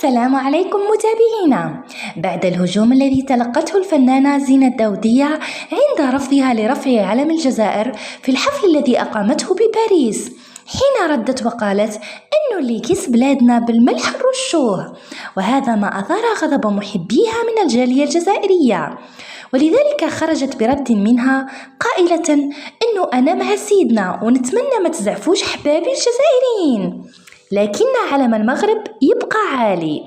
السلام عليكم متابعينا. بعد الهجوم الذي تلقته الفنانة زينة الداودية عند رفضها لرفع علم الجزائر في الحفل الذي أقامته بباريس، حين ردت وقالت إنه اللي كيس بلادنا بالملح نرشوه، وهذا ما أثار غضب محبيها من الجالية الجزائرية، ولذلك خرجت برد منها قائلة إنه أنا مع سيدنا ونتمنى ما تزعفوش حبابي الجزائريين، لكن علم المغرب يبقى عالي.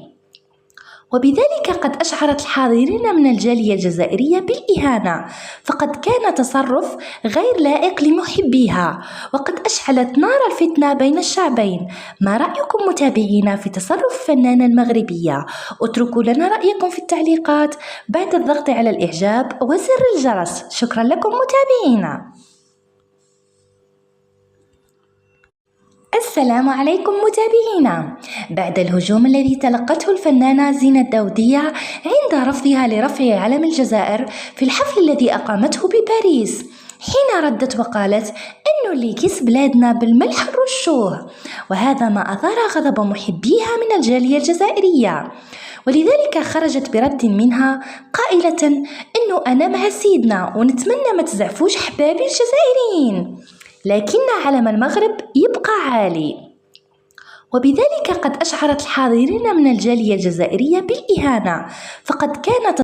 وبذلك قد أشعرت الحاضرين من الجالية الجزائرية بالإهانة، فقد كان تصرف غير لائق لمحبيها، وقد أشعلت نار الفتنة بين الشعبين. ما رأيكم متابعينا في تصرف الفنانة المغربية؟ اتركوا لنا رأيكم في التعليقات بعد الضغط على الإعجاب وزر الجرس. شكرا لكم متابعينا. السلام عليكم متابعينا. بعد الهجوم الذي تلقته الفنانة زينة الداودية عند رفضها لرفع علم الجزائر في الحفل الذي أقامته بباريس، حين ردت وقالت إنه اللي كيس بلادنا بالملح نرشوه، وهذا ما أثار غضب محبيها من الجالية الجزائرية، ولذلك خرجت برد منها قائلة إنه أنا مع سيدنا ونتمنى ما تزعفوش حبابي الجزائريين، لكن علم المغرب يبقى عالي. وبذلك قد أشعرت الحاضرين من الجالية الجزائرية بالإهانة، فقد كان